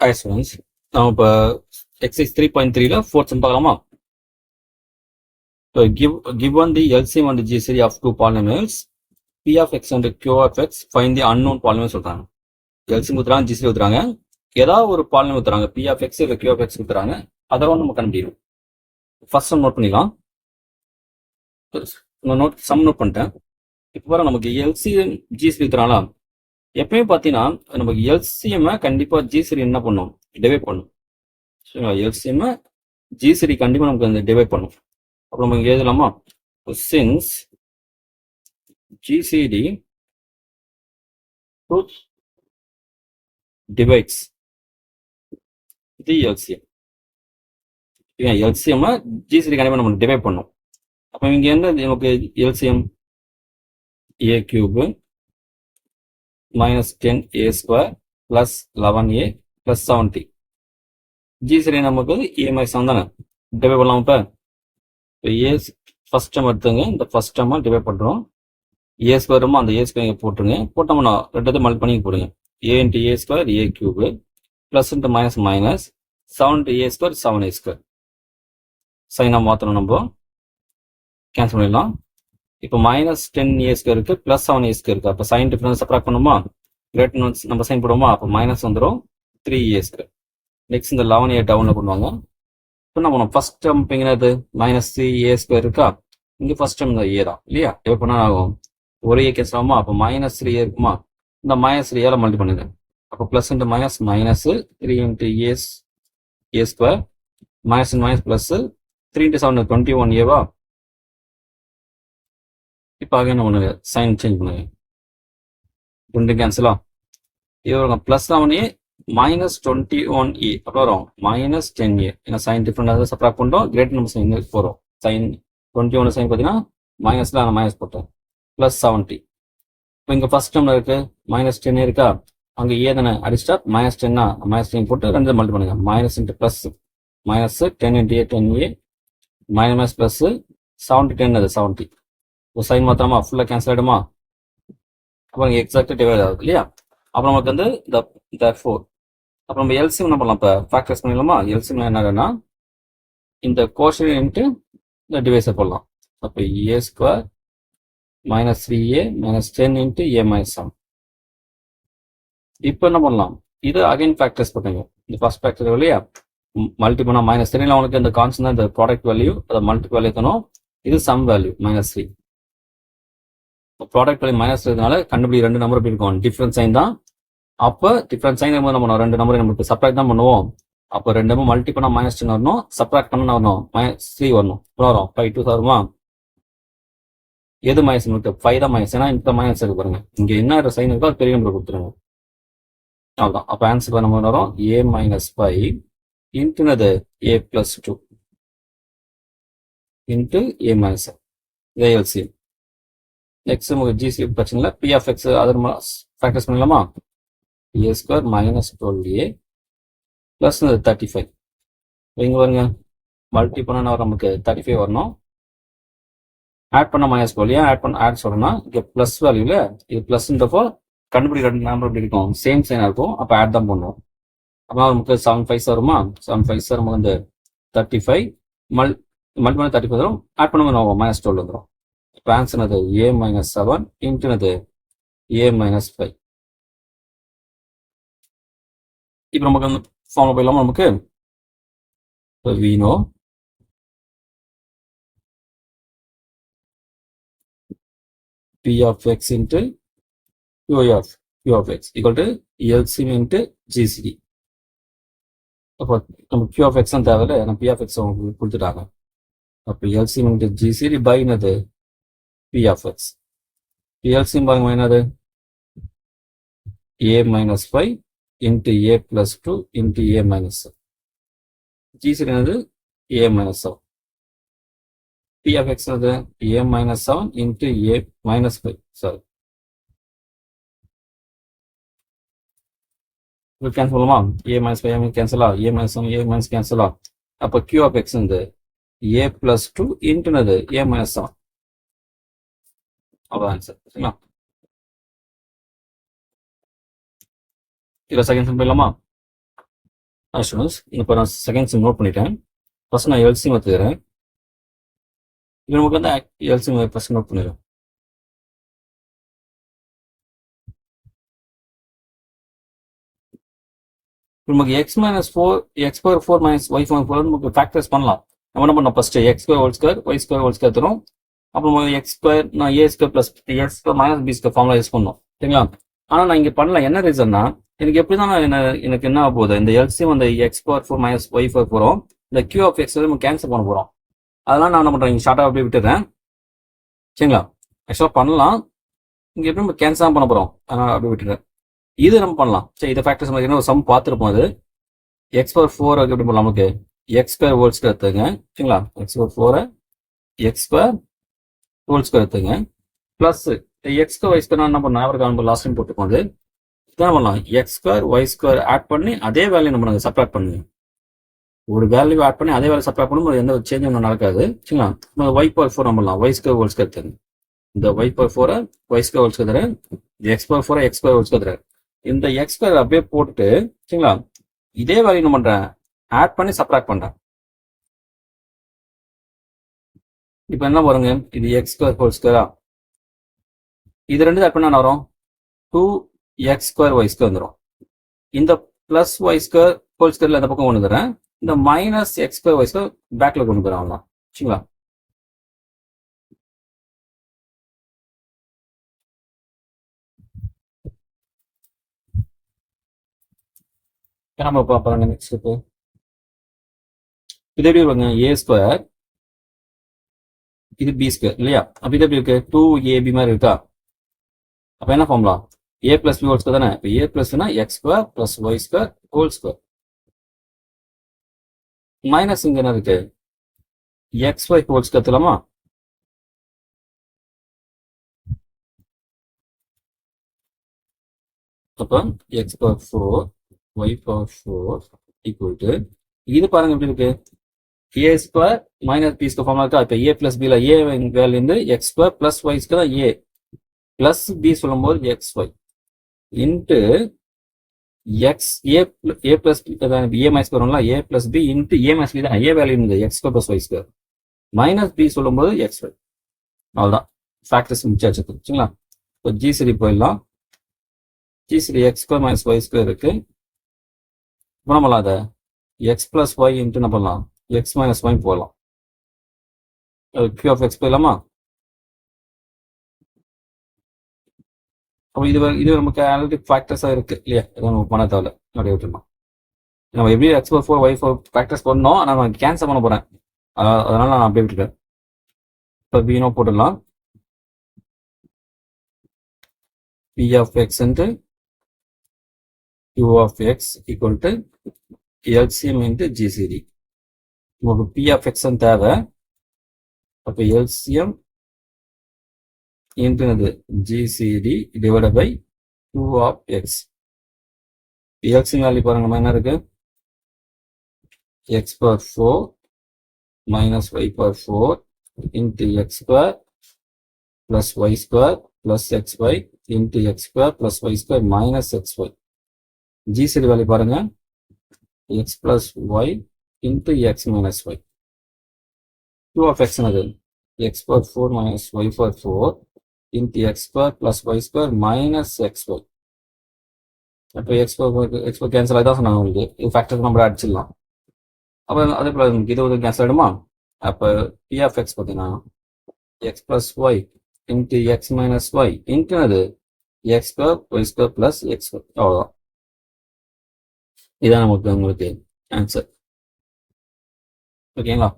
Hi students, now exercise 3.3 fourth sum பார்க்கலாமா? So given the LCM and GCD of two polynomials P of x and Q of x, find the unknown polynomial சொல்றாங்க. LCM கொடுத்துறாங்க, GCD கொடுத்துறாங்க, ஏதாவது ஒரு polynomial கொடுத்துறாங்க, P of x இல்ல Q of x கொடுத்துறாங்க, அதை நம்ம கண்டுபிடிக்கணும். ஃபர்ஸ்ட் நோட் பண்ணிக்கலாம். சம் நோட் பண்ணிட்டேன். இப்போ நமக்கு LCM GCD கொடுத்துறாங்களா? எப்பயுமே பார்த்தீங்கன்னா நமக்கு LCM கண்டிப்பா GCD என்ன பண்ணும், டிவைட் பண்ணும். LCM GCD கண்டிப்பா நமக்கு அந்த டிவைட் பண்ணும். அப்போ நம்ம இங்க எழுதலாமா? since GCD divides the LCM. LCM GCD கண்டிப்பா நம்ம டிவைட் பண்ணும். அப்போ இங்க என்ன நமக்கு LCM a cube minus 10a square plus 11a plus 70. GCD நமக்கு a minus 7 தானே, டிவைட் பண்ணலாம். இப்போ a ஃபர்ஸ்ட் டேர்ம் எடுத்துங்க, இந்த ஃபர்ஸ்ட் டேர்மை டிவைட் பண்ணுறோம். a ஸ்கொயருமா அந்த a ஸ்கொயர் போட்டுருங்க, போட்டோம்னா ரெண்டு மல்டி பண்ணி போடுங்க. a into a square a cube plus into minus minus 7 a square 7a square. சைனாக மாற்றணும், நம்ம கேன்சல் பண்ணிடலாம். இப்போ மைனஸ் 10a ஸ்கொயர் இருக்கு, ப்ளஸ் 7a ஸ்கொயர் இருக்கு. அப்போ சைன் டிஃபரன்ஸ் சப்ராக்ட் பண்ணுமா, கிரேட்டர் நம்ம சைன் போடுவோமா, அப்போ மைனஸ் வந்துடும் 3a ஸ்கொயர். நெக்ஸ்ட் இந்த 11a டவுனில் பண்ணுவாங்க. இப்போ நம்ம ஃபர்ஸ்ட் டேர்ம் என்னது மைனஸ் 3a ஸ்கொயர் இருக்கா, இங்கே ஃபர்ஸ்ட் டேர்ம் இந்த a தான் இல்லையா, இப்போ பண்ணா ஆகும் ஒரே கேஸ் ஆகுமா, அப்போ மைனஸ் 3a இருக்குமா, இந்த மைனஸ் 3 மல்டி பண்ணுங்க. அப்போ plus into minus minus 3 into a square minus minus plus 3 into 7 21a. இப்போ ஆக என்ன பண்ணுங்க, சைன் சேஞ்ச் பண்ணுங்க, ரெண்டு கேன்சலா. இது ப்ளஸ் 7a மைனஸ் 21a, அப்புறம் வரும் மைனஸ் 10a. ஏன்னா சைன் டிஃப்ரெண்ட் சப்ராக்ட் பண்ணுறோம், கிரேட் நம்ம சைன் போகிறோம். சைன் 21 சைன் பார்த்தீங்கன்னா மைனஸில் நான் மைனஸ் போட்டோம், ப்ளஸ் 70. இப்போ இங்கே ஃபர்ஸ்ட் டேர்மில் இருக்கு மைனஸ் 10 இருக்கா, அங்கே ஏ தானே அடிச்சிட்டா மைனஸ் 10 மைனஸ் 10 போட்டு ரெண்டு மல்டி பண்ணுங்க. Minus into plus minus 10 into a 10a minus plus 70 10 அது 70. இப்போ சைன் மாத்திரமா ஃபுல்லாக கேன்சல் ஆகிடுமா, அப்புறம் எக்ஸாக்டாக டிவைட் ஆகுது இல்லையா. அப்புறம் நமக்கு வந்து இந்த 4. அப்புறம் நம்ம எல்சிஎம் என்ன பண்ணலாம், இப்போ ஃபேக்டர்ஸ் பண்ணிடலாமா. எல்சிஎம் என்ன ஆகுதுன்னா இந்த கோஷன் இன்ட்டு இந்த டிவைஸை போடலாம். அப்போ a square minus 3a minus 10 into a minus 7. இப்போ என்ன பண்ணலாம், இது அகைன் ஃபேக்டர்ஸ் பண்ணுங்க. இந்த ஃபர்ஸ்ட் ஃபேக்டர் இல்லையா, மல்டி பண்ணால் மைனஸ் 3 அவனுக்கு இந்த கான்ஸ்டன்ட் தான் இந்த ப்ராடக்ட் வேல்யூ, அதை மல்டி வேல்யூ தரணும். இது sum value minus 3. Product value minus 3 கண்டுபிடி ரெண்டு நம்பர் எப்படி இருக்கும், டிஃப்ரெண்ட் சைன் தான். அப்போ டிஃப்ரெண்ட் சைன் நம்ம ரெண்டு நம்பர் நமக்கு சப்ராக்ட் தான் பண்ணுவோம். அப்போ ரெண்டு நம்பர் மல்டி பண்ணால் மைனஸ் 10 வரணும், சப்ராக்ட் பண்ணா வரணும் மைனஸ் 3 வரணும். வரும் 5 2 வருமா, எது மைனஸ் நமக்கு 5 தான் மைனஸ், ஏன்னா இந்த மைனஸ் இருக்கு பாருங்க. இங்கே என்ன சைன் இருக்கோ அது பெரிய நம்பர் கொடுத்துருங்க, அவ்வளோதான். அப்போ ஆன்சர் நம்ம வரும் a மைனஸ் 5 இன்ட்டுனது a plus 2 into a minus 7. இதே எல்சிஎம். நெக்ஸ்ட் நமக்கு ஜிசி பிரச்சனை இல்லை, P of X other factors பண்ணலாமா. a square minus 12a plus 35. இங்கே பாருங்க மல்டி பண்ணா நமக்கு 35 வரணும், ஆட் பண்ண மைனஸ் 12. ஏன் ஆட் சொல்றேன்னா இங்கே ப்ளஸ் வேல்யூல இது ப்ளஸ்ன்றப்போ கண்டுபிடி ரெண்டு நம்பர் எப்படி இருக்கும், சேம் சைனாக இருக்கும். அப்போ ஆட் தான் பண்ணுவோம். அப்போ நமக்கு 7 5 வருமா, 7 5 நமக்கு வந்து 35 மல்டி பண்ண 35 வரும், ஆட் பண்ண மைனஸ் 12 வந்துடும். இப்போ ஆன்சர் அது a மைனஸ் 7 இன்ட்டுனது a மைனஸ் 5. இப்போ நமக்கு வந்து ஃபார்ம் போயிடலாமா. நமக்கு we know p of x into q of x equal to LCM into GCD. அப்போ நம்ம q of x தேவையில்லை, நம்ம p of x கொடுத்துட்டாங்க. அப்போ LCM into GCD by என்னது p of x. LCM by என்னது a minus 5 into a plus 2 into a minus 7. GCD என்னது a minus 7. p of x என்னது a minus 7 into a minus 5. sorry, இப்போ cancel பண்ணுமா, a minus 5 கேன்சலா, a minus 7 a minus கேன்சலா. அப்போ q of x வந்து a plus 2 இன்ட்டுனது a minus 7. அவ்வளோ answer. சரிங்களா, இதில் second sum போயிடலாமா. ஸ்டூடெண்ட்ஸ் இப்போ நான் செகண்ட் சம் நோட் பண்ணிட்டேன். ஃபர்ஸ்ட் நான் எல்சிஎம் எடுத்துக்கிறேன். இப்போ நமக்கு வந்து எல்சிஎம் ஃபர்ஸ்ட் நோட் பண்ணிடுறேன். நமக்கு x minus 4 X power 4 minus Y power 4 நமக்கு ஃபேக்டர்ஸ் பண்ணலாம். நம்ம என்ன பண்ணோம் first X square whole square Y square whole square தரும். அப்புறம் எக்ஸ் ஸ்கொயர் நான் A square plus X square minus B square formula use பண்ணோம். சரிங்களா? ஆனால் நான் இங்கே பண்ணல. என்ன ரீசன்னா எனக்கு எப்படி தான் எனக்கு என்ன ஆக போகுது, இந்த எல்சிஎம் அந்த X power 4 minus Y power 4 இந்த கியூ ஆஃப் எக்ஸ் நம்ம கேன்சல் பண்ண போகிறோம். அதெல்லாம் நான் என்ன பண்ணுறேன், இங்கே ஷார்ட்டாக அப்படியே விட்டுறேன். சரிங்களா? ஆக்சுவலாக பண்ணலாம், இங்கே எப்படி நம்ம கேன்சல் தான் பண்ண போகிறோம், அதனால் அப்படியே விட்டுறேன். இது நம்ம பண்ணலாம். சரி, இதை ஃபேக்டர்ஸ் மாதிரி ஒரு சம் பார்த்துருப்போம். அது எக்ஸ் பவர் 4 எப்படி பண்ணலாம், நமக்கு எக்ஸ் ஸ்கொயர் ஹோல் ஸ்கொயர் எடுத்துங்க. சரிங்களா? X power 4 X square whole square எடுத்துங்க. Plus X square Y square என்ன பண்ணலாம், அவருக்கு நம்ம லாஸ்ட் டைம் போட்டுப்போம். அது என்ன பண்ணலாம், X square Y square add பண்ணி அதே வேல்யூ நம்ம நாங்கள் சப்ராக்ட் பண்ணுங்க. ஒரு வேல்யூ ஆட் பண்ணி அதே வேல்யூ சப்ராக்ட் பண்ணும்போது எந்த ஒரு சேஞ்சும் நடக்காது. சரிங்களா? நம்ம ஒய் பவர் 4 பண்ணலாம், ஒய் ஸ்கொயர் ஹோல் ஸ்கொயர் எடுத்துங்க. இந்த Y power 4 Y square whole square தரேன், X power 4 X square whole square தரேன். இந்த எக்ஸ் ஸ்கொயர் அப்படியே போட்டுட்டு, சரிங்களா, இதே வேல்யூ என்ன பண்றேன், ஆட் பண்ணி சப்ராக்ட் பண்றேன். இப்போ என்ன பாருங்க, இது எக்ஸ் ஸ்கொயர் ஹோல் ஸ்கொயரா, இது ரெண்டு ஆட் பண்ணா வரும் 2x ஸ்கொயர் ஒய் ஸ்கொயர் வந்துடும். இந்த பிளஸ் ஒய் ஸ்கொயர் ஹோல் ஸ்கொயர்ல இந்த பக்கம் கொண்டு வந்துடுறேன். இந்த minus X square Y square பேக்ல கொண்டு வந்துடுறேன். அவ்வளோதான். சரிங்களா? நம்ம பார்ப்பாங்க நெக்ஸ்ட் ஸ்டெப். இது எப்படி வருங்க, ஏ ஸ்கொயர் இது பி ஸ்கொயர் இல்லையா? அப்ப இது எப்படி இருக்கு, 2ab மாதிரி இருக்கா? அப்ப என்ன formula, a plus B whole square தானே. இப்போ a பிளஸ்னா X square plus Y square whole square minus இங்க என்ன இருக்கு, எக்ஸ் ஒய் ஹோல் ஸ்கொயர் தரலாமா? அப்போ X power 4 Y power 4 equal to, இது பாருங்க எப்படி இருக்கு, A square minus B square formula இருக்கா? இப்போ ஏ பிளஸ் பில A value X square plus Y square A plus B சொல்லும்போது X Y into X A plus A minus வரும்ல, A plus B into A minus B தான் A value இருந்தது X square plus Y square minus B சொல்லும்போது X Y. அவ்வளோதான், factors முடிச்சாச்சு. சரிங்களா? இப்போ GCD போயிடலாம். GCD X square minus Y square இருக்கு. இப்போ நம்மளாம் அதை எக்ஸ் பிளஸ் ஒய் இன்ட்டு என்ன பண்ணலாம், எக்ஸ் மைனஸ் ஒய் போடலாம். கியூ ஆஃப் எக்ஸ் போயிடலாமா? அப்போ இது நமக்கு அனலிட்டிக் ஃபேக்டர்ஸாக இருக்கு இல்லையா? இதை நம்ம பண்ண தேவை, அப்படியே விட்டுருலாம். நம்ம எப்படி எக்ஸ் பவர் 4 ஒய் 4 ஃபேக்டர்ஸ் பண்ணோம், ஆனால் நான் கேன்சல் பண்ண போகிறேன், அதனால நான் அப்படியே விட்டுருக்கேன். இப்போ பீனோ போட்டுடலாம். P of X into Q of X equal to LCM into GCD. நமக்கு பி ஆஃப் எக்ஸ் தேவை. அப்போ LCM into GCD divide by Q of X. LCM value பாருங்க, நம்ம என்ன இருக்கு, X power 4 minus Y power 4 into X square plus Y square plus X Y into X square plus Y square minus X Y. GCD value பாருங்க, X plus Y into X minus Y. Q of X என்னது, X power 4 minus Y power 4 into X square plus Y square minus X Y. அப்போ X power cancel ஆகிதான் சொன்னாங்க உங்களுக்கு. இது factor நம்ம அடிச்சிடலாம். அப்போ அதே போல் இது வந்து கேன்சல் ஆகிடுமா? அப்போ பி ஆஃப் எக்ஸ் பார்த்தீங்கன்னா X plus Y into X minus Y into அது X square Y square plus X Y. அவ்வளோதான், இதான் நமக்கு உங்களுக்கு ஆன்சர். ஓகேங்களா?